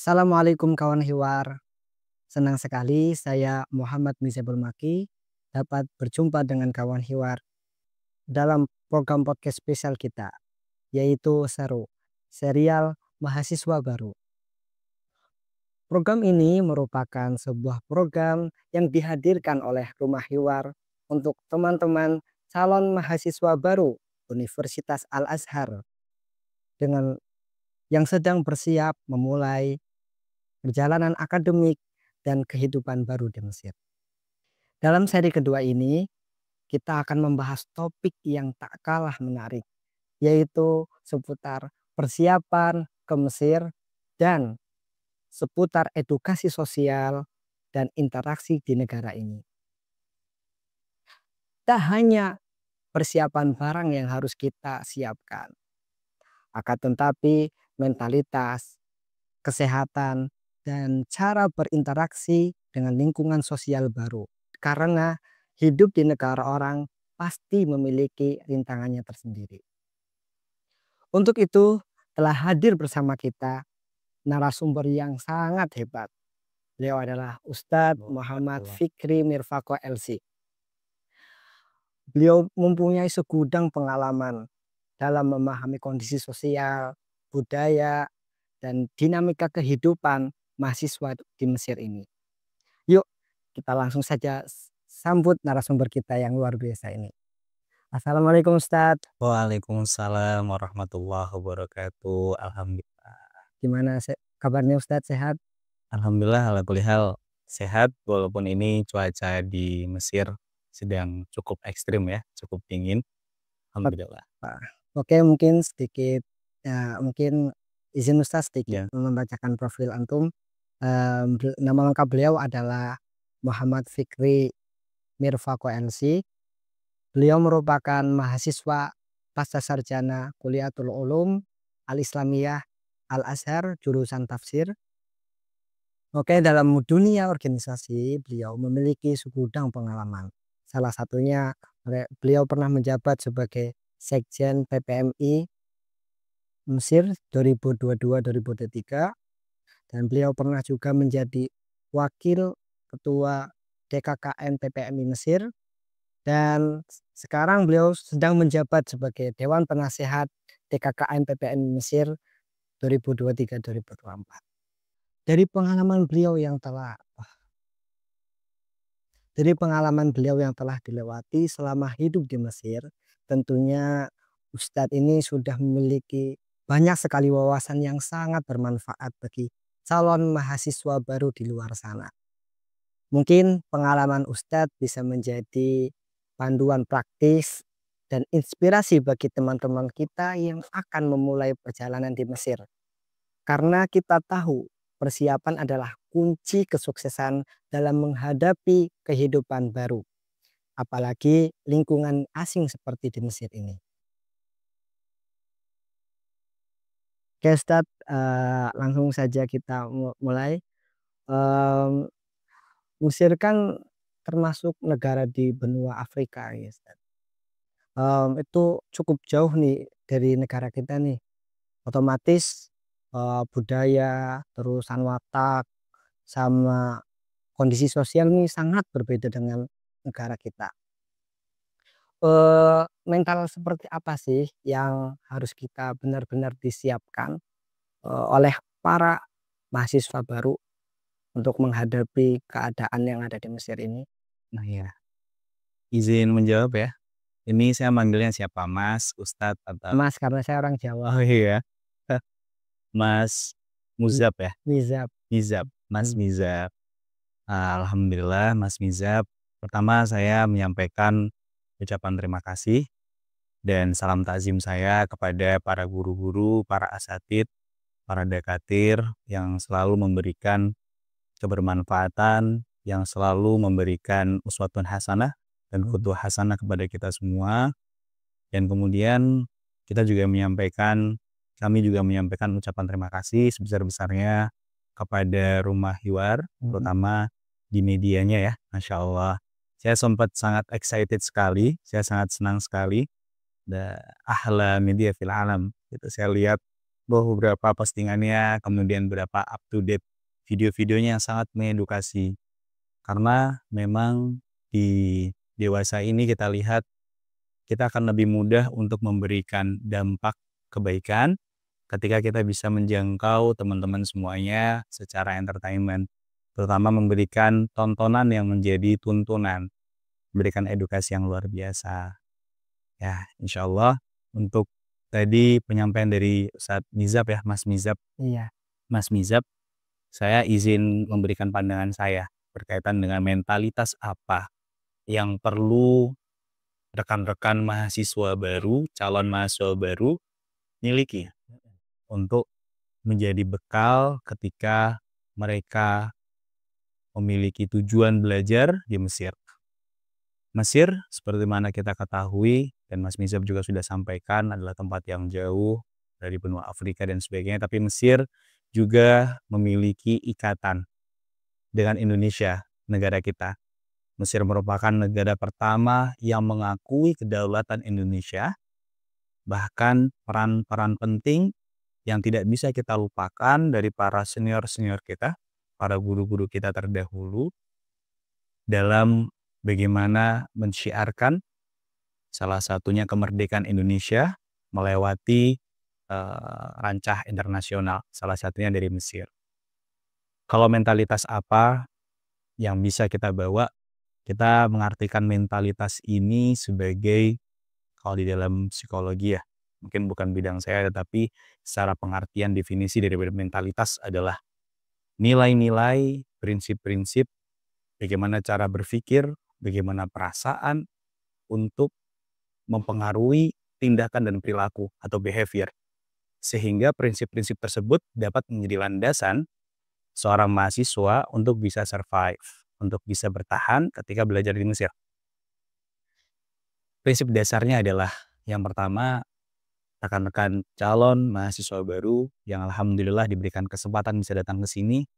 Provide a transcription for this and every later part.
Assalamualaikum kawan Hiwar. Senang sekali saya Muhammad Mizabul Maki dapat berjumpa dengan kawan Hiwar dalam program podcast spesial kita, yaitu Seru, serial mahasiswa baru. Program ini merupakan sebuah program yang dihadirkan oleh Rumah Hiwar untuk teman-teman calon mahasiswa baru Universitas Al-Azhar dengan yang sedang bersiap memulai perjalanan akademik dan kehidupan baru di Mesir. Dalam seri kedua ini, kita akan membahas topik yang tak kalah menarik, yaitu seputar persiapan ke Mesir dan seputar edukasi sosial dan interaksi di negara ini. Tak hanya persiapan barang yang harus kita siapkan, akan tetapi mentalitas, kesehatan, dan cara berinteraksi dengan lingkungan sosial baru. Karena hidup di negara orang pasti memiliki rintangannya tersendiri. Untuk itu telah hadir bersama kita narasumber yang sangat hebat. Beliau adalah Ustadz Muhammad Fikri Mirfaqo LC. Beliau mempunyai segudang pengalaman dalam memahami kondisi sosial, budaya, dan dinamika kehidupan mahasiswa di Mesir ini. Yuk, kita langsung saja sambut narasumber kita yang luar biasa ini. Assalamualaikum Ustadz. Waalaikumsalam warahmatullahi wabarakatuh. Alhamdulillah. Gimana kabarnya Ustadz, sehat? Alhamdulillah ala kulli hal sehat, walaupun ini cuaca di Mesir sedang cukup ekstrim ya, cukup dingin. Alhamdulillah. Oke, mungkin sedikit mungkin izin Ustadz sedikit Ya. membacakan profil antum. Nama lengkap beliau adalah Muhammad Fikri Mirfaqo LC. Beliau merupakan mahasiswa pasca sarjana Kuliatul Ulum Al-Islamiyah Al-Azhar jurusan tafsir. Oke, dalam dunia organisasi beliau memiliki segudang pengalaman. Salah satunya beliau pernah menjabat sebagai Sekjen PPMI Mesir 2022-2023 dan beliau pernah juga menjadi Wakil Ketua DKKN PPMI Mesir, dan sekarang beliau sedang menjabat sebagai Dewan Penasehat DKKN PPMI Mesir 2023-2024. Dari pengalaman beliau yang telah dilewati selama hidup di Mesir, tentunya Ustadz ini sudah memiliki banyak sekali wawasan yang sangat bermanfaat bagi calon mahasiswa baru di luar sana. Mungkin pengalaman Ustadz bisa menjadi panduan praktis dan inspirasi bagi teman-teman kita yang akan memulai perjalanan di Mesir. Karena kita tahu persiapan adalah kunci kesuksesan dalam menghadapi kehidupan baru. Apalagi lingkungan asing seperti di Mesir ini. Oke Ustadz, langsung saja kita mulai. Mesir kan termasuk negara di benua Afrika ya Ustadz. Itu cukup jauh nih dari negara kita nih. Otomatis budaya, terusan watak, sama kondisi sosial ini sangat berbeda dengan negara kita. Mental seperti apa sih yang harus kita benar-benar disiapkan oleh para mahasiswa baru untuk menghadapi keadaan yang ada di Mesir ini? Nah ya, izin menjawab ya. Ini saya manggilnya siapa? Mas, Ustadz, atau? Mas, karena saya orang Jawa. Oh iya. Mas Muzab ya? Mizab. Mizab. Mas Mizab. Alhamdulillah Mas Mizab. Pertama saya menyampaikan ucapan terima kasih dan salam takzim saya kepada para guru-guru, para asatid, para dakatir yang selalu memberikan kebermanfaatan, yang selalu memberikan uswatun hasanah dan qudwah hasanah kepada kita semua. Dan kemudian kami juga menyampaikan ucapan terima kasih sebesar-besarnya kepada Rumah Hiwar, terutama di medianya ya, Masya Allah. Saya sempat sangat excited sekali, saya sangat senang sekali. Ahla media fil alam, gitu. Saya lihat beberapa postingannya, kemudian beberapa up to date video-videonya yang sangat mengedukasi. Karena memang di dewasa ini kita lihat kita akan lebih mudah untuk memberikan dampak kebaikan ketika kita bisa menjangkau teman-teman semuanya secara entertainment, terutama memberikan tontonan yang menjadi tuntunan, memberikan edukasi yang luar biasa. Ya, insya Allah untuk tadi penyampaian dari Ustadz Mizab ya, Mas Mizab. Iya. Mas Mizab, saya izin memberikan pandangan saya berkaitan dengan mentalitas apa yang perlu rekan-rekan mahasiswa baru, calon mahasiswa baru miliki untuk menjadi bekal ketika mereka memiliki tujuan belajar di Mesir. Mesir, seperti mana kita ketahui, dan Mas Mizab juga sudah sampaikan, adalah tempat yang jauh dari benua Afrika dan sebagainya, tapi Mesir juga memiliki ikatan dengan Indonesia, negara kita. Mesir merupakan negara pertama yang mengakui kedaulatan Indonesia, bahkan peran-peran penting yang tidak bisa kita lupakan dari para senior-senior kita, para guru-guru kita terdahulu, dalam bagaimana mensyiarkan salah satunya kemerdekaan Indonesia melewati rancah internasional, salah satunya dari Mesir. Kalau mentalitas apa yang bisa kita bawa, kita mengartikan mentalitas ini sebagai, kalau di dalam psikologi ya, mungkin bukan bidang saya, tetapi secara pengertian definisi dari mentalitas adalah nilai-nilai, prinsip-prinsip, bagaimana cara berpikir, bagaimana perasaan untuk mempengaruhi tindakan dan perilaku atau behavior. Sehingga prinsip-prinsip tersebut dapat menjadi landasan seorang mahasiswa untuk bisa survive, untuk bisa bertahan ketika belajar di Mesir. Prinsip dasarnya adalah yang pertama, rekan-rekan calon mahasiswa baru yang alhamdulillah diberikan kesempatan bisa datang ke sini,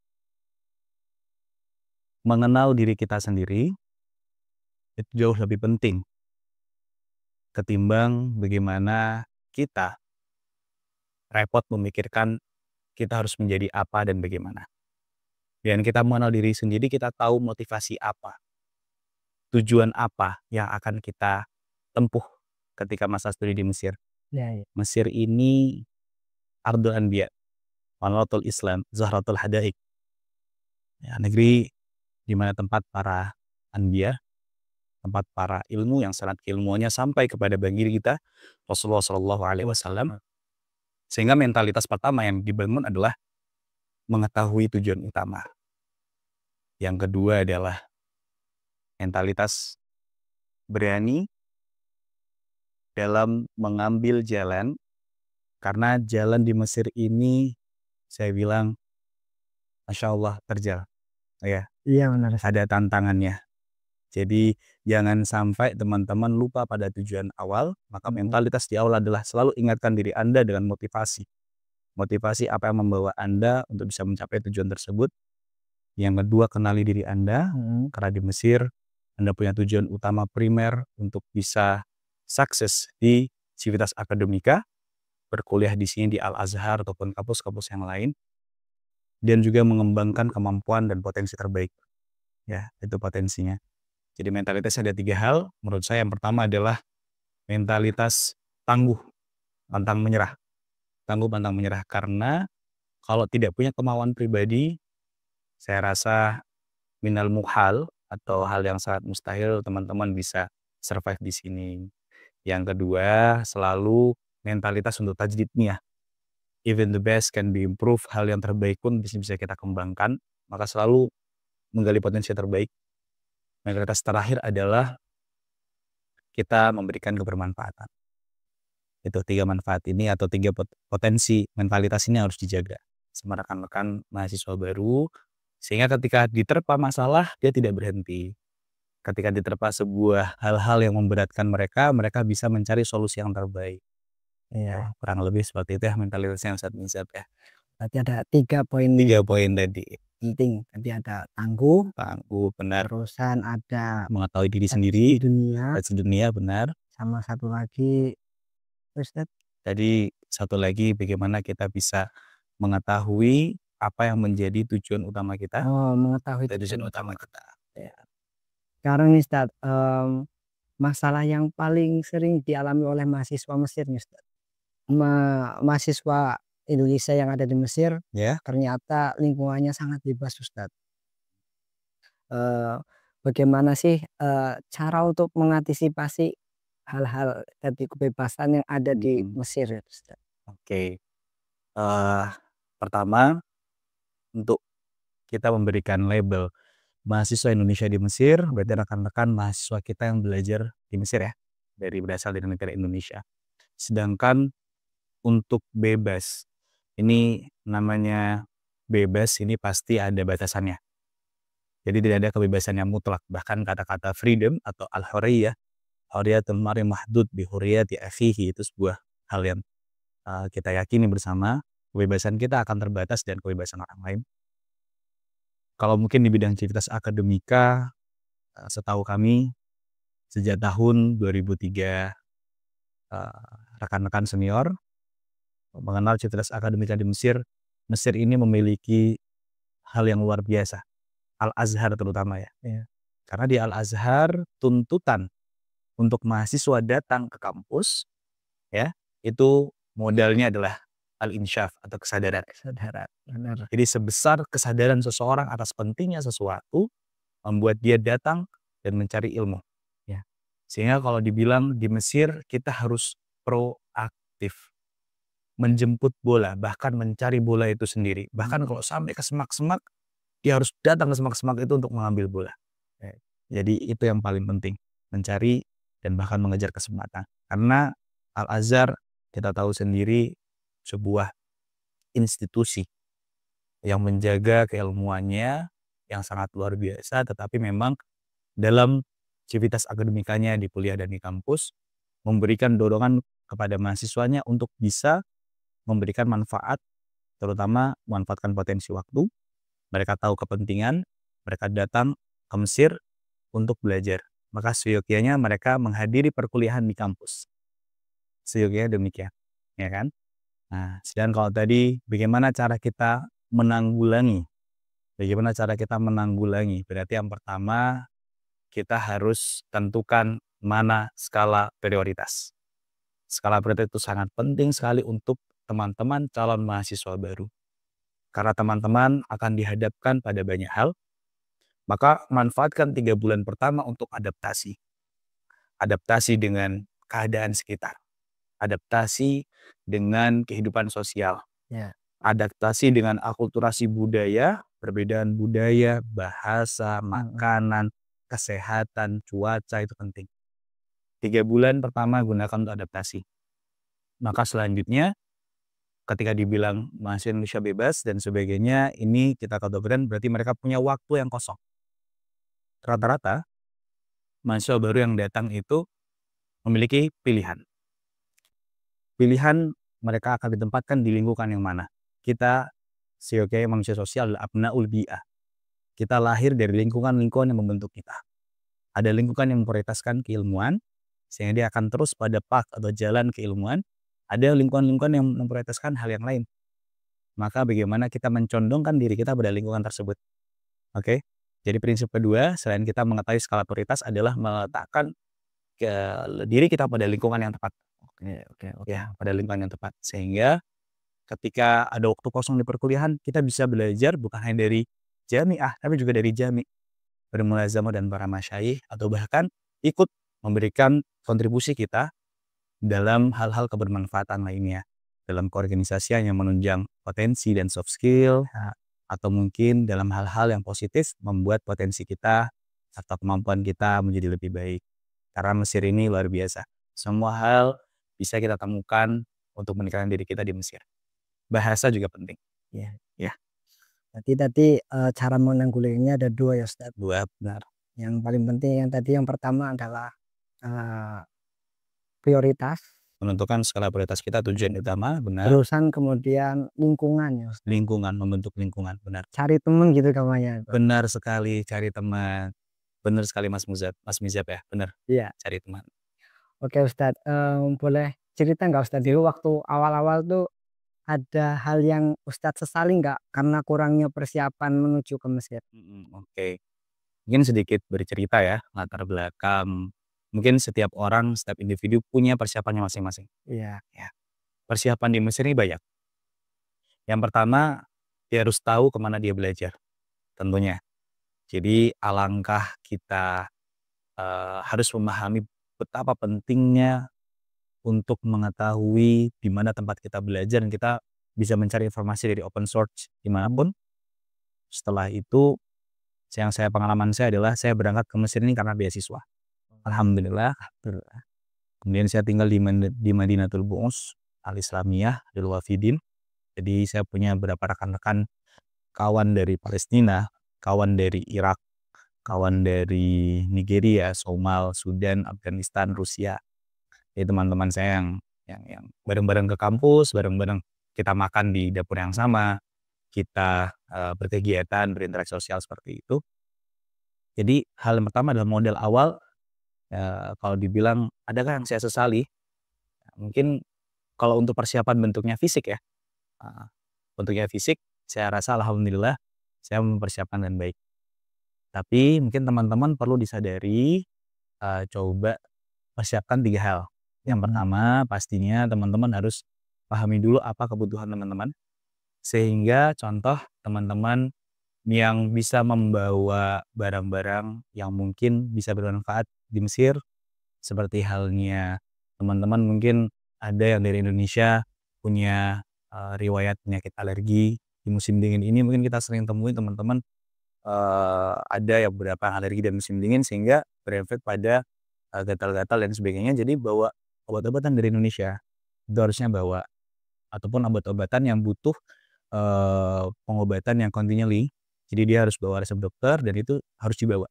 mengenal diri kita sendiri itu jauh lebih penting ketimbang bagaimana kita repot memikirkan kita harus menjadi apa dan bagaimana. Dan kita mengenal diri sendiri, kita tahu motivasi apa, tujuan apa yang akan kita tempuh ketika masa studi di Mesir. Ya, ya. Mesir ini Ardul Anbiya, Manaratul Islam, Zahratul Hadaik. Ya, negeri di mana tempat para anbiya, tempat para ilmu yang sangat ilmuannya sampai kepada baginda kita Rasulullah Shallallahu Alaihi Wasallam. Sehingga mentalitas pertama yang dibangun adalah mengetahui tujuan utama. Yang kedua adalah mentalitas berani dalam mengambil jalan, karena jalan di Mesir ini saya bilang Masya Allah terjal. Ya, Iya, benar. ada tantangannya. Jadi jangan sampai teman-teman lupa pada tujuan awal, maka mentalitas di awal adalah selalu ingatkan diri Anda dengan motivasi. Motivasi apa yang membawa Anda untuk bisa mencapai tujuan tersebut. Yang kedua, kenali diri Anda, karena di Mesir Anda punya tujuan utama primer untuk bisa sukses di Civitas Akademika, berkuliah di sini di Al-Azhar ataupun kampus-kampus yang lain, dan juga mengembangkan kemampuan dan potensi terbaik. Ya, itu potensinya. Jadi mentalitas ada 3 hal, menurut saya. Yang pertama adalah mentalitas tangguh, pantang menyerah. Tangguh pantang menyerah, karena kalau tidak punya kemauan pribadi, saya rasa minal muhal atau hal yang sangat mustahil teman-teman bisa survive di sini. Yang kedua, selalu mentalitas untuk tajdid niyah. Even the best can be improved, hal yang terbaik pun bisa kita kembangkan, maka selalu menggali potensi terbaik. Mentalitas terakhir adalah kita memberikan kebermanfaatan. Itu 3 manfaat ini atau 3 potensi mentalitas ini harus dijaga sama rekan-rekan mahasiswa baru, sehingga ketika diterpa masalah dia tidak berhenti. Ketika diterpa sebuah hal-hal yang memberatkan mereka, mereka bisa mencari solusi yang terbaik. Iya. Kurang lebih seperti itu ya mentalitasnya Ustadz Mizab ya. Berarti ada 3 poin 3 poin tadi. penting. Tadi ada tangguh, Benar. terusan ada Mengetahui diri sendiri, dunia, dunia, benar. sama satu lagi Ustadz, Tadi satu lagi bagaimana kita bisa mengetahui apa yang menjadi tujuan utama kita Oh, mengetahui dan tujuan tujuan utama utama. kita. Ya. Sekarang nih Ustaz, masalah yang paling sering dialami oleh mahasiswa Mesir nih Ustaz. Mahasiswa Indonesia yang ada di Mesir Ya, ternyata lingkungannya sangat bebas Ustaz. Eee, Bagaimana sih, cara untuk mengantisipasi hal-hal tadi kebebasan yang ada di mhm, Mesir itu Ustaz? oke. Pertama untuk kita memberikan label mahasiswa Indonesia di Mesir, berarti rekan-rekan mahasiswa kita yang belajar di Mesir ya, berasal dari negara Indonesia. Sedangkan untuk bebas, ini namanya bebas ini pasti ada batasannya. Jadi tidak ada kebebasan yang mutlak. Bahkan kata-kata freedom atau al-hurriyah, hurriyatul mar'i mahdud bi hurriyati akhihi, itu sebuah hal yang kita yakini bersama, kebebasan kita akan terbatas dan kebebasan orang lain. Kalau mungkin di bidang aktivitas akademika, setahu kami sejak tahun 2003, rekan-rekan senior mengenal aktivitas akademika di Mesir. Mesir ini memiliki hal yang luar biasa, Al-Azhar terutama ya. Iya. Karena di Al-Azhar tuntutan untuk mahasiswa datang ke kampus ya, itu modalnya adalah al-insyaf atau kesadaran. Kesadaran, benar. Jadi sebesar kesadaran seseorang atas pentingnya sesuatu, membuat dia datang dan mencari ilmu. Ya. Sehingga kalau dibilang di Mesir kita harus proaktif, menjemput bola, bahkan mencari bola itu sendiri. Bahkan Mhm. kalau sampai ke semak-semak, dia harus datang ke semak-semak itu untuk mengambil bola. Jadi itu yang paling penting, mencari dan bahkan mengejar kesempatan. Karena Al-Azhar kita tahu sendiri sebuah institusi yang menjaga keilmuannya yang sangat luar biasa, tetapi memang dalam aktivitas akademikanya di kuliah dan di kampus memberikan dorongan kepada mahasiswanya untuk bisa memberikan manfaat, terutama memanfaatkan potensi waktu. Mereka tahu kepentingan, mereka datang ke Mesir untuk belajar. Maka seyogyanya mereka menghadiri perkuliahan di kampus. Seyogyanya demikian, ya kan? Nah, sedangkan kalau tadi bagaimana cara kita menanggulangi? Bagaimana cara kita menanggulangi? Berarti yang pertama kita harus tentukan mana skala prioritas. Skala prioritas itu sangat penting sekali untuk teman-teman calon mahasiswa baru. Karena teman-teman akan dihadapkan pada banyak hal, maka manfaatkan 3 bulan pertama untuk adaptasi. Adaptasi dengan keadaan sekitar. Adaptasi dengan kehidupan sosial. Ya. Adaptasi dengan akulturasi budaya, perbedaan budaya, bahasa, Mhm. makanan, kesehatan, cuaca itu penting. 3 bulan pertama gunakan untuk adaptasi. Maka selanjutnya ketika dibilang mahasiswa Indonesia bebas dan sebagainya, ini kita kategorikan berarti mereka punya waktu yang kosong. Rata-rata mahasiswa baru yang datang itu memiliki pilihan. Pilihan mereka akan ditempatkan di lingkungan yang mana. Kita sebagai manusia sosial adalah abnaul bi'ah. Kita lahir dari lingkungan-lingkungan yang membentuk kita. Ada lingkungan yang memprioritaskan keilmuan, sehingga dia akan terus pada path atau jalan keilmuan. Ada lingkungan-lingkungan yang memprioritaskan hal yang lain. Maka bagaimana kita mencondongkan diri kita pada lingkungan tersebut. Oke? Jadi prinsip kedua, selain kita mengetahui skala prioritas adalah meletakkan ke diri kita pada lingkungan yang tepat. Oke, oke, oke. Ya, pada lingkungan yang tepat. Sehingga ketika ada waktu kosong di perkuliahan, kita bisa belajar bukan hanya dari jamiah, tapi juga dari jami. Bermulazamah dan para masyayikh, atau bahkan ikut memberikan kontribusi kita dalam hal-hal kebermanfaatan lainnya. Dalam keorganisasian yang menunjang potensi dan soft skill, atau mungkin dalam hal-hal yang positif membuat potensi kita serta kemampuan kita menjadi lebih baik. Karena Mesir ini luar biasa. Semua hal bisa kita temukan untuk meningkatkan diri kita di Mesir. Bahasa juga penting. Ya. Ya, Berarti tadi, cara menanggulanginya ada 2 ya Ustaz. dua benar. Yang paling penting yang tadi yang pertama adalah, eee, prioritas, Menentukan skala prioritas kita, tujuan utama, benar. terusan kemudian lingkungan ya Ustaz. Lingkungan, membentuk lingkungan, benar. Cari temen gitu namanya itu. Benar sekali, cari teman. Benar sekali Mas Mizab ya, benar. Iya. Cari teman. Oke Ustaz, boleh cerita nggak Ustadz dulu waktu awal-awal tuh ada hal yang Ustadz sesali nggak karena kurangnya persiapan menuju ke Mesir? Oke. Mungkin sedikit bercerita ya, latar belakang. Mungkin setiap orang, setiap individu punya persiapannya masing-masing. Iya. Ya. Persiapan di Mesir ini banyak. Yang pertama, dia harus tahu kemana dia belajar, tentunya. Jadi alangkah kita harus memahami betapa pentingnya untuk mengetahui di mana tempat kita belajar dan kita bisa mencari informasi dari open source dimanapun. Setelah itu, yang pengalaman saya adalah saya berangkat ke Mesir ini karena beasiswa. Alhamdulillah. Kemudian saya tinggal di Madinatul Bu'us Al-Islamiyah Lil Wafidin. Jadi saya punya beberapa rekan-rekan, kawan dari Palestina, kawan dari Irak, kawan dari Nigeria, Somal, Sudan, Afghanistan, Rusia. Jadi teman-teman saya yang bareng-bareng ke kampus, bareng-bareng kita makan di dapur yang sama, kita berkegiatan, berinteraksi sosial seperti itu. Jadi hal yang pertama adalah modal awal. Kalau dibilang adakah yang saya sesali? Mungkin kalau untuk persiapan bentuknya fisik ya, bentuknya fisik, saya rasa alhamdulillah saya mempersiapkan dengan baik. Tapi mungkin teman-teman perlu disadari, coba persiapkan 3 hal. Yang pertama pastinya teman-teman harus pahami dulu apa kebutuhan teman-teman, sehingga contoh teman-teman yang bisa membawa barang-barang yang mungkin bisa bermanfaat di Mesir, seperti halnya teman-teman mungkin ada yang dari Indonesia punya riwayat penyakit alergi. Di musim dingin ini mungkin kita sering temuin teman-teman ada yang beberapa alergi dan musim dingin sehingga berefek pada gatal-gatal dan sebagainya. Jadi bawa obat-obatan dari Indonesia, itu harusnya bawa, ataupun obat-obatan yang butuh pengobatan yang continually. Jadi dia harus bawa resep dokter dan itu harus dibawa.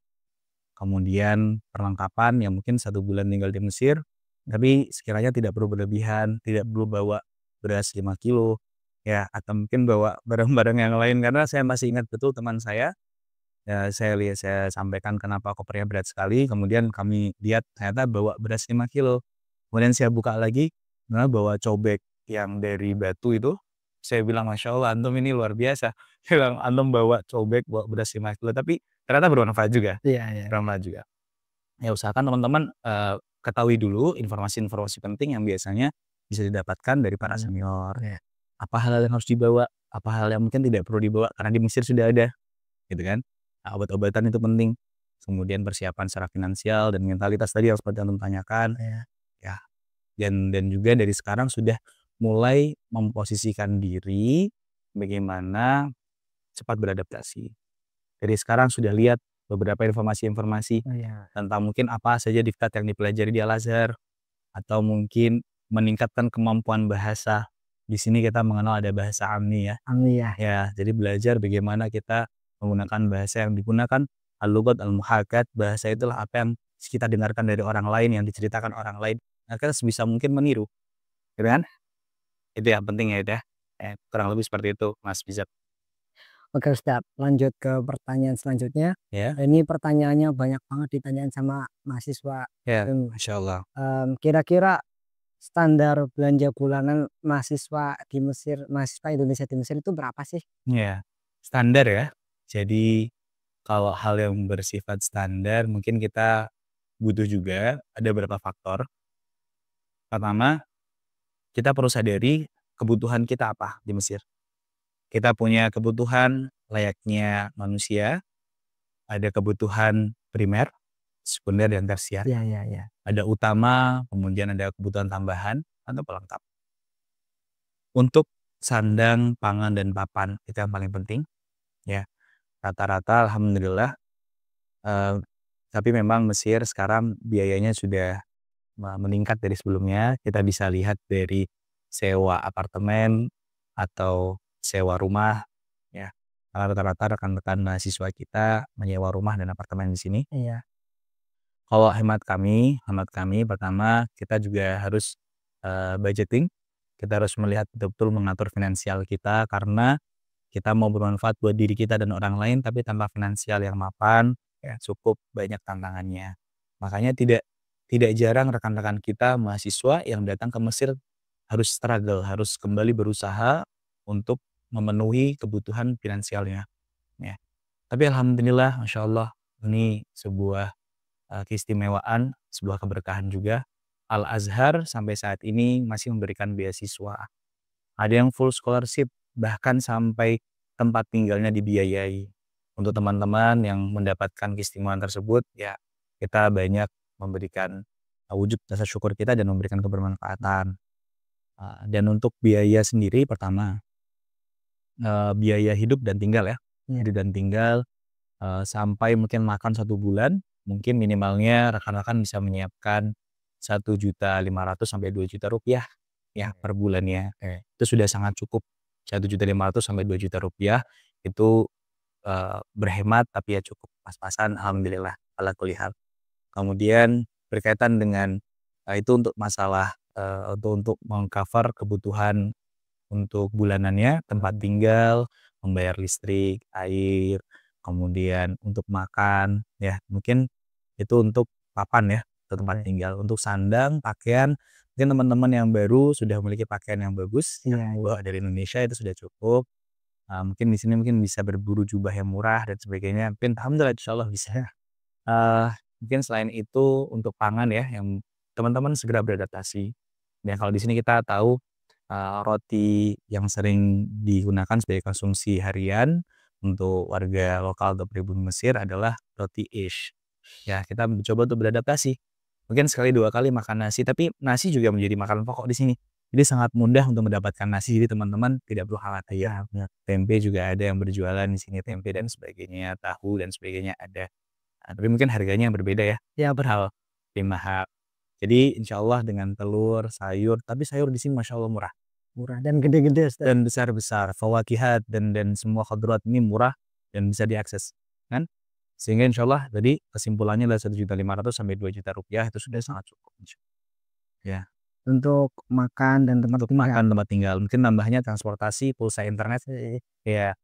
Kemudian perlengkapan yang mungkin 1 bulan tinggal di Mesir, tapi sekiranya tidak perlu berlebihan, tidak perlu bawa beras 5 kilo, ya, atau mungkin bawa barang-barang yang lain. Karena saya masih ingat betul teman saya, ya, saya sampaikan kenapa kopernya berat sekali, kemudian kami lihat ternyata bawa beras 5 kilo. Kemudian saya buka lagi, ternyata bawa cobek yang dari Batu itu. Saya bilang, "Masya Allah, antum ini luar biasa." Saya bilang, "Antum bawa cobek, bawa beras 5 kilo." Tapi ternyata bermanfaat juga, Iya, iya. bermanfaat juga. Ya usahakan teman-teman ketahui dulu informasi-informasi penting yang biasanya bisa didapatkan dari para senior. Iya. Apa hal yang harus dibawa, apa hal yang mungkin tidak perlu dibawa karena di Mesir sudah ada, gitu kan. Nah, obat-obatan itu penting. Kemudian persiapan secara finansial dan mentalitas tadi yang seperti antum tanyakan. Iya. Ya, dan juga dari sekarang sudah mulai memposisikan diri bagaimana cepat beradaptasi. Dari sekarang sudah lihat beberapa informasi-informasi Oh, iya. tentang mungkin apa saja diktat yang dipelajari di Al-Azhar, atau mungkin meningkatkan kemampuan bahasa. Di sini kita mengenal ada bahasa ammi ya. Alhamdulillah. Ya, jadi belajar bagaimana kita menggunakan bahasa yang digunakan, al-lughat al-muhakkat, bahasa itulah apa yang kita dengarkan dari orang lain, yang diceritakan orang lain. Nah, kita sebisa mungkin meniru, gitu kan? Itu yang penting ya, udah. Kurang lebih seperti itu, Mas Bizat. Oke Ustadz, lanjut ke pertanyaan selanjutnya. Ya, Ini pertanyaannya banyak banget ditanyain sama mahasiswa. ya, Dan, Masya Allah. kira-kira standar belanja bulanan mahasiswa di Mesir, mahasiswa Indonesia di Mesir itu berapa sih? Ya, standar ya. Jadi kalau hal yang bersifat standar mungkin kita butuh juga ada beberapa faktor. Pertama, kita perlu sadari kebutuhan kita apa di Mesir. Kita punya kebutuhan layaknya manusia, ada kebutuhan primer, sekunder, dan tersier. Iya, iya, iya. Ada utama, kemudian ada kebutuhan tambahan atau pelengkap. Untuk sandang, pangan, dan papan itu yang paling penting. Ya, rata-rata alhamdulillah. Tapi memang Mesir sekarang biayanya sudah meningkat dari sebelumnya. Kita bisa lihat dari sewa apartemen atau sewa rumah, ya. Karena rata-rata rekan-rekan mahasiswa kita menyewa rumah dan apartemen di sini. Iya. Kalau hemat kami pertama kita juga harus budgeting. Kita harus melihat betul-betul mengatur finansial kita karena kita mau bermanfaat buat diri kita dan orang lain, tapi tanpa finansial yang mapan, ya cukup banyak tantangannya. Makanya tidak tidak jarang rekan-rekan kita mahasiswa yang datang ke Mesir harus struggle, harus kembali berusaha untuk memenuhi kebutuhan finansialnya, ya. Tapi alhamdulillah, masya Allah, ini sebuah keistimewaan, sebuah keberkahan juga. Al-Azhar sampai saat ini masih memberikan beasiswa. Ada yang full scholarship, bahkan sampai tempat tinggalnya dibiayai. Untuk teman-teman yang mendapatkan keistimewaan tersebut, ya kita banyak memberikan wujud rasa syukur kita dan memberikan kebermanfaatan. Dan untuk biaya sendiri pertama, biaya hidup dan tinggal ya, hidup dan tinggal, sampai mungkin makan 1 bulan, mungkin minimalnya rekan-rekan bisa menyiapkan 1.500.000 sampai 2 juta rupiah ya per bulannya. Itu sudah sangat cukup. 1.500.000 sampai 2 juta rupiah itu berhemat tapi ya cukup pas-pasan, alhamdulillah ala kulli hal. Kemudian berkaitan dengan itu untuk masalah untuk meng-cover kebutuhan untuk bulanannya, tempat tinggal, membayar listrik, air, kemudian untuk makan, ya mungkin itu untuk papan ya, untuk tempat tinggal. Untuk sandang, pakaian, mungkin teman-teman yang baru sudah memiliki pakaian yang bagus, yang bawa dari Indonesia itu sudah cukup. Mungkin di sini mungkin bisa berburu jubah yang murah dan sebagainya. Mungkin alhamdulillah insyaallah bisa. Mungkin selain itu untuk pangan ya, yang teman-teman segera beradaptasi. Dan kalau di sini kita tahu roti yang sering digunakan sebagai konsumsi harian untuk warga lokal atau pribumi Mesir adalah roti ish. Ya, kita mencoba untuk beradaptasi. Mungkin sekali 2 kali makan nasi, tapi nasi juga menjadi makanan pokok di sini. Jadi sangat mudah untuk mendapatkan nasi, jadi teman-teman tidak perlu khawatir. Tempe juga ada yang berjualan di sini, tempe dan sebagainya, tahu dan sebagainya ada. Tapi mungkin harganya yang berbeda ya. Ya, berhal lebih mahal. Jadi insya Allah dengan telur, sayur, tapi sayur di sini masya Allah murah. Murah dan gede-gede, Ustaz. Dan besar-besar, fawakihat dan semua khadrat ini murah dan bisa diakses, kan? Sehingga insya Allah tadi kesimpulannya adalah 1.500.000 sampai 2 juta rupiah itu sudah sangat cukup. Ya. Untuk makan dan tempat Untuk tinggal. makan, tempat tinggal, mungkin nambahnya transportasi, pulsa internet, ya.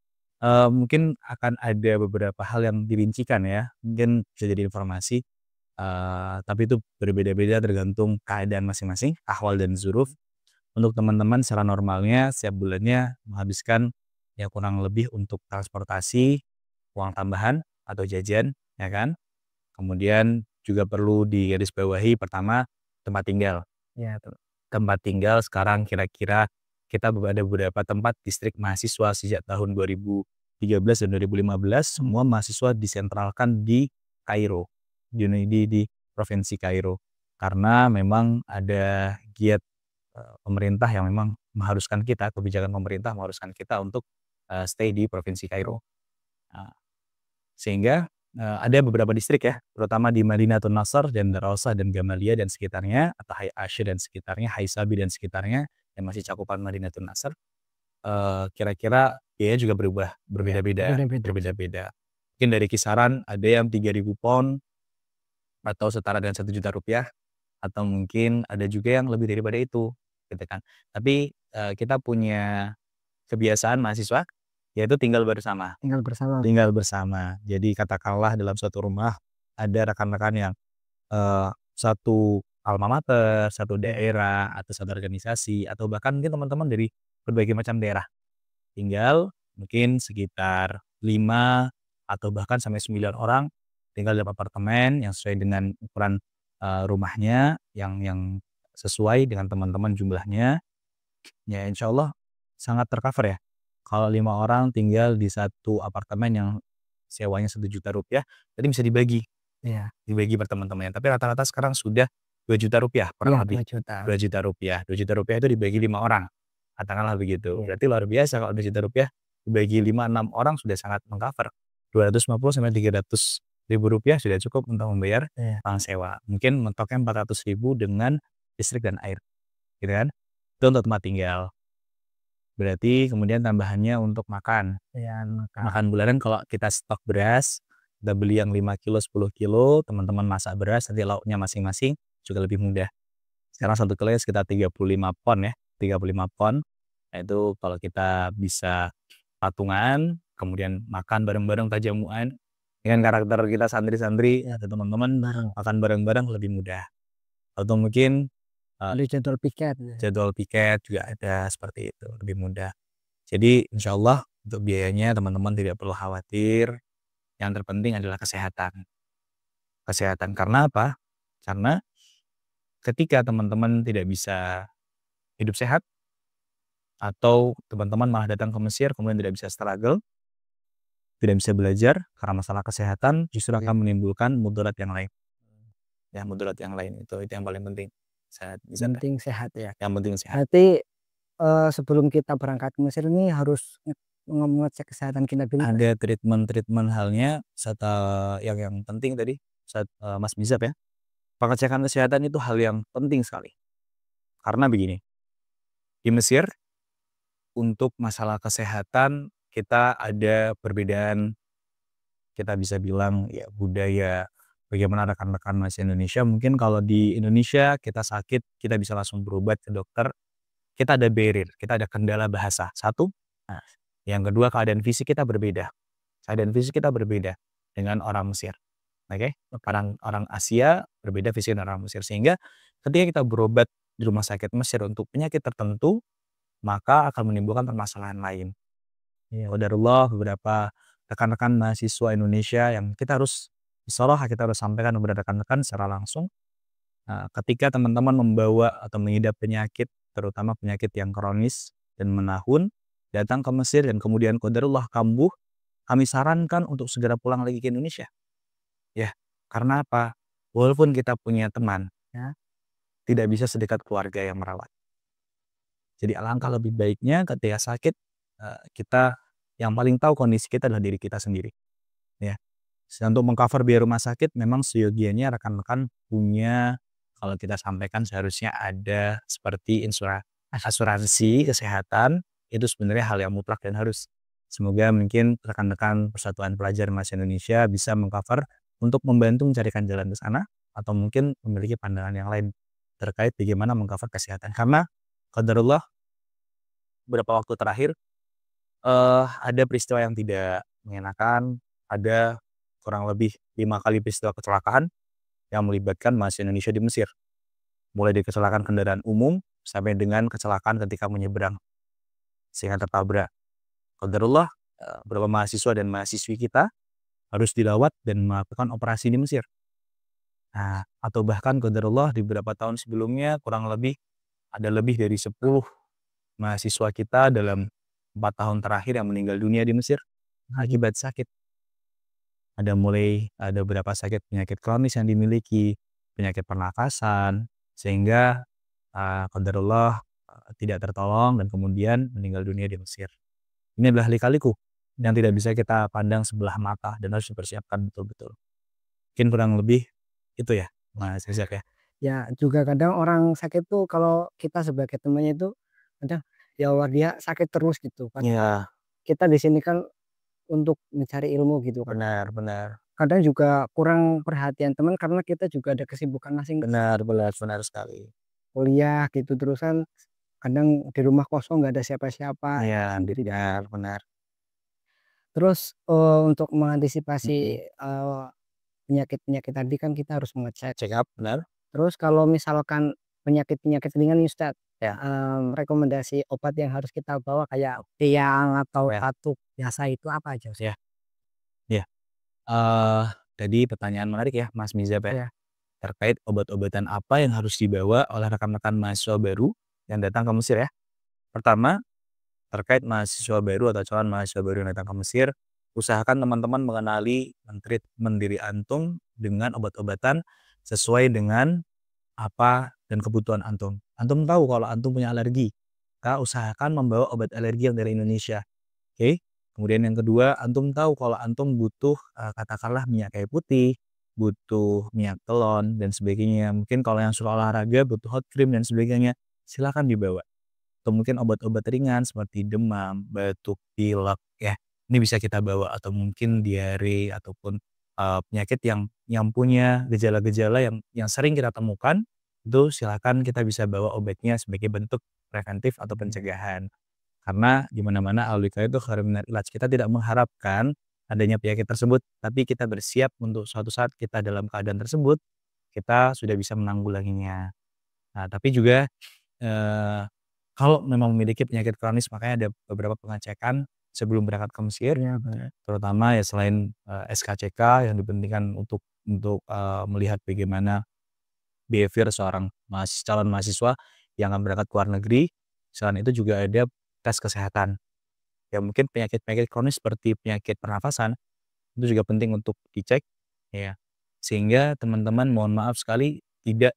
Mungkin akan ada beberapa hal yang dirincikan ya, mungkin bisa jadi informasi. Tapi itu berbeda-beda tergantung keadaan masing-masing, ahwal dan zuruf. Untuk teman-teman secara normalnya setiap bulannya menghabiskan ya kurang lebih untuk transportasi, uang tambahan atau jajan, ya kan. Kemudian juga perlu digarisbawahi pertama tempat tinggal. Ya, Tempat tinggal sekarang kira-kira kita ada beberapa tempat distrik mahasiswa sejak tahun 2013 dan 2015 semua mahasiswa disentralkan di Kairo, di provinsi Kairo. Karena memang ada giat pemerintah yang memang mengharuskan kita, kebijakan pemerintah mengharuskan kita untuk stay di provinsi Kairo. Sehingga ada beberapa distrik ya, terutama di Madinatun Nasr dan Darasah dan Gamaliyah dan sekitarnya, atau Hai Ashir dan sekitarnya, Hai Sabi dan sekitarnya, yang masih cakupan Madinatun Nasr. Kira-kira biaya juga berbeda-beda. Mungkin dari kisaran ada yang 3.000 pound atau setara dengan 1 juta rupiah, atau mungkin ada juga yang lebih daripada itu, gitu kan. Tapi kita punya kebiasaan mahasiswa yaitu tinggal bersama. Tinggal bersama. Jadi katakanlah dalam suatu rumah ada rekan-rekan yang satu alma mater, satu daerah, atau satu organisasi, atau bahkan mungkin teman-teman dari berbagai macam daerah. Tinggal mungkin sekitar 5 atau bahkan sampai 9 orang tinggal dalam apartemen yang sesuai dengan ukuran rumahnya, yang sesuai dengan teman-teman jumlahnya. Ya insya Allah sangat tercover ya. Kalau 5 orang tinggal di satu apartemen yang sewanya 1 juta rupiah, tadi bisa dibagi. Iya. Dibagi per teman-temannya. Tapi rata-rata sekarang sudah 2 juta rupiah kurang lebih. 2 juta. 2 juta rupiah itu dibagi 5 orang. Katakanlah begitu. Berarti luar biasa kalau 2 juta rupiah dibagi 5-6 orang sudah sangat mengcover. 250 sampai 300 ribu rupiah sudah cukup untuk membayar uang sewa. Mungkin mentoknya 400.000 dengan listrik dan air. Gitu kan? Itu untuk tempat tinggal. Berarti kemudian tambahannya untuk makan. Makan bulanan kalau kita stok beras, kita beli yang 5 kilo, 10 kilo, teman-teman masak beras, nanti lauknya masing-masing juga lebih mudah. Sekarang 1 kilo sekitar 35 pon ya, 35 pon. Nah itu kalau kita bisa patungan, kemudian makan bareng-bareng tajamuan, dengan karakter kita santri-santri atau teman-teman makan bareng-bareng lebih mudah. atau mungkin Beli jadwal piket. jadwal piket juga ada, seperti itu, lebih mudah. Jadi insya Allah untuk biayanya teman-teman tidak perlu khawatir, yang terpenting adalah kesehatan. Kesehatan karena apa? Karena ketika teman-teman tidak bisa hidup sehat, atau teman-teman malah datang ke Mesir kemudian tidak bisa struggle, tidak bisa belajar karena masalah kesehatan, justru akan menimbulkan mudarat yang lain. Ya, mudarat yang lain itu yang paling penting. Sehat, bisa kan? Penting sehat ya. Yang penting sehat. Berarti sebelum kita berangkat ke Mesir ini harus ngecek kesehatan kita dulu. Ada treatment halnya yang penting tadi saat Mas Mizab ya. Pengecekan kesehatan itu hal yang penting sekali. Karena begini, di Mesir untuk masalah kesehatan kita ada perbedaan, kita bisa bilang ya budaya. Bagaimana rekan-rekan Mas Indonesia, mungkin kalau di Indonesia kita sakit kita bisa langsung berobat ke dokter, kita ada barrier, kita ada kendala bahasa. Satu. Nah, yang kedua keadaan fisik kita berbeda. Keadaan fisik kita berbeda dengan orang Mesir. Oke? Orang Asia berbeda fisik dengan orang Mesir, sehingga ketika kita berobat di rumah sakit Mesir untuk penyakit tertentu, maka akan menimbulkan permasalahan lain. Ya, qadarullah beberapa rekan-rekan mahasiswa Indonesia yang kita harus sampaikan kepada rekan-rekan secara langsung. Nah, ketika teman-teman membawa atau mengidap penyakit, terutama penyakit yang kronis dan menahun, datang ke Mesir dan kemudian qadarullah kambuh, kami sarankan untuk segera pulang lagi ke Indonesia. Ya, karena apa? Walaupun kita punya teman, ya, tidak bisa sedekat keluarga yang merawat. Jadi alangkah lebih baiknya ketika sakit, kita yang paling tahu kondisi kita adalah diri kita sendiri. Ya. Untuk mengcover biaya rumah sakit memang seyogianya rekan-rekan punya, kalau kita sampaikan seharusnya ada seperti asuransi kesehatan, itu sebenarnya hal yang mutlak dan harus. Semoga mungkin rekan-rekan Persatuan Pelajar Mahasiswa Indonesia bisa mengcover untuk membantu mencarikan jalan ke sana, atau mungkin memiliki pandangan yang lain terkait bagaimana mengcover kesehatan. Karena qadarullah beberapa waktu terakhir ada peristiwa yang tidak mengenakan, ada kurang lebih 5 kali peristiwa kecelakaan yang melibatkan mahasiswa Indonesia di Mesir. Mulai dari kecelakaan kendaraan umum sampai dengan kecelakaan ketika menyeberang sehingga tertabrak. Qadarullah beberapa mahasiswa dan mahasiswi kita harus dirawat dan melakukan operasi di Mesir. Nah, atau bahkan qadarullah di beberapa tahun sebelumnya kurang lebih ada lebih dari 10 mahasiswa kita dalam 4 tahun terakhir yang meninggal dunia di Mesir akibat sakit. Ada beberapa sakit penyakit kronis yang dimiliki, penyakit pernafasan, sehingga qadarullah tidak tertolong dan kemudian meninggal dunia di Mesir. Ini adalah lika-liku yang tidak bisa kita pandang sebelah mata dan harus dipersiapkan betul-betul. Mungkin kurang lebih itu ya, Mas Rizak ya. Ya juga kadang orang sakit tuh kalau kita sebagai temannya itu kadang ya Allah dia sakit terus gitu kan. Iya, Kita di sini kan untuk mencari ilmu gitu kan. benar Kadang juga kurang perhatian teman karena kita juga ada kesibukan masing benar sekali. kuliah gitu terus kan kadang di rumah kosong nggak ada siapa-siapa. Iya, benar. Terus untuk mengantisipasi penyakit-penyakit tadi kan kita harus mengecek. Check up, benar. Terus kalau misalkan penyakit-penyakit ringan nih Ustadz, Ya. rekomendasi obat yang harus kita bawa kayak tiang atau Ya. batuk biasa itu apa aja Ustadz? Ya. Ya. Tadi pertanyaan menarik ya Mas Mizab ya. Ya. Terkait obat-obatan apa yang harus dibawa oleh rekan-rekan mahasiswa baru yang datang ke Mesir ya. Pertama, terkait mahasiswa baru atau calon mahasiswa baru yang datang ke Mesir, usahakan teman-teman mengenali treatment diri antum dengan obat-obatan sesuai dengan apa dan kebutuhan antum. Antum tahu kalau antum punya alergi, maka usahakan membawa obat alergi yang dari Indonesia. Oke. Kemudian yang kedua, antum tahu kalau antum butuh katakanlah minyak kayu putih, butuh minyak telon dan sebagainya. Mungkin kalau yang suka olahraga butuh hot cream dan sebagainya, silakan dibawa. Atau mungkin obat-obat ringan seperti demam, batuk, pilek ya. Ini bisa kita bawa, atau mungkin diare ataupun penyakit yang punya gejala-gejala yang sering kita temukan, itu silakan kita bisa bawa obatnya sebagai bentuk preventif atau pencegahan. Karena di mana-mana al-wiqayah itu khairun minal ilaj. Kita tidak mengharapkan adanya penyakit tersebut, tapi kita bersiap untuk suatu saat kita dalam keadaan tersebut, kita sudah bisa menanggulanginya. Nah, tapi juga, eee, kalau memang memiliki penyakit kronis makanya ada beberapa pengecekan sebelum berangkat ke Mesir, Iya, bener. terutama ya selain, SKCK yang dipentingkan untuk melihat bagaimana behavior seorang calon mahasiswa yang akan berangkat ke luar negeri. Selain itu juga ada tes kesehatan. Ya mungkin penyakit-penyakit kronis seperti penyakit pernafasan, itu juga penting untuk dicek, ya. Sehingga teman-teman mohon maaf sekali tidak,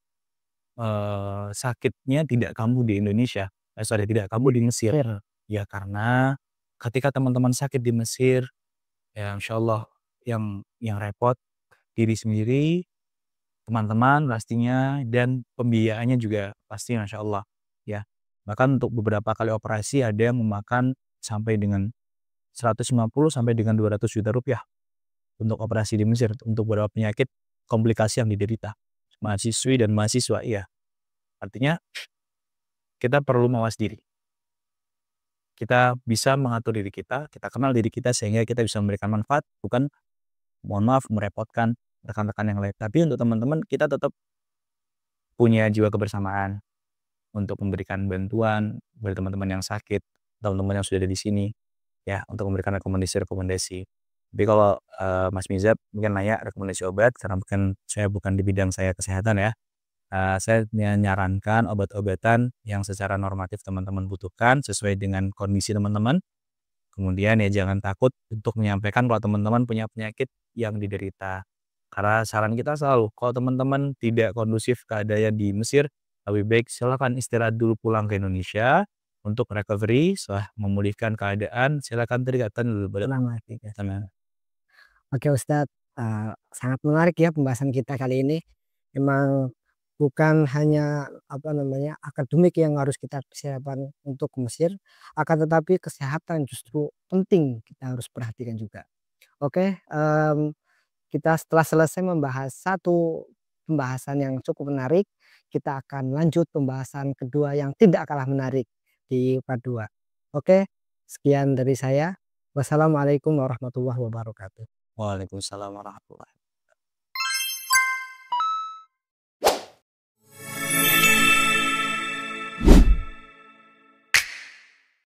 sakitnya tidak kambuh di Indonesia, sorry tidak kambuh di Mesir. Mesir. Ya karena ketika teman-teman sakit di Mesir, ya insyaallah yang repot diri sendiri, teman-teman pastinya, dan pembiayaannya juga pasti masyaallah, ya. Bahkan untuk beberapa kali operasi ada yang memakan sampai dengan 150 sampai dengan 200 juta rupiah untuk operasi di Mesir, untuk beberapa penyakit komplikasi yang diderita mahasiswi dan mahasiswa, iya. Artinya kita perlu mawas diri. Kita bisa mengatur diri kita kenal diri kita sehingga kita bisa memberikan manfaat, bukan mohon maaf merepotkan rekan-rekan yang lain. Tapi untuk teman-teman kita tetap punya jiwa kebersamaan untuk memberikan bantuan bagi teman-teman yang sakit, teman-teman yang sudah ada di sini, ya, untuk memberikan rekomendasi-rekomendasi. Tapi kalau, Mas Mizab mungkin nanya rekomendasi obat karena mungkin saya bukan di bidang saya kesehatan ya, saya menyarankan obat-obatan yang secara normatif teman-teman butuhkan sesuai dengan kondisi teman-teman. Kemudian ya jangan takut untuk menyampaikan kalau teman-teman punya penyakit yang diderita. Karena saran kita selalu, kalau teman-teman tidak kondusif keadaan di Mesir, lebih baik silakan istirahat dulu pulang ke Indonesia untuk recovery, setelah memulihkan keadaan, silakan tingkatkan dulu berat Ulang lagi, Kak. badan. Oke Ustadz, sangat menarik ya pembahasan kita kali ini. Memang bukan hanya apa namanya akademik yang harus kita persiapan untuk ke Mesir, akan tetapi kesehatan justru penting kita harus perhatikan juga. Oke, kita setelah selesai membahas satu pembahasan yang cukup menarik, kita akan lanjut pembahasan kedua yang tidak kalah menarik di part 2. Oke, sekian dari saya. Wassalamualaikum warahmatullahi wabarakatuh. Waalaikumsalam warahmatullahi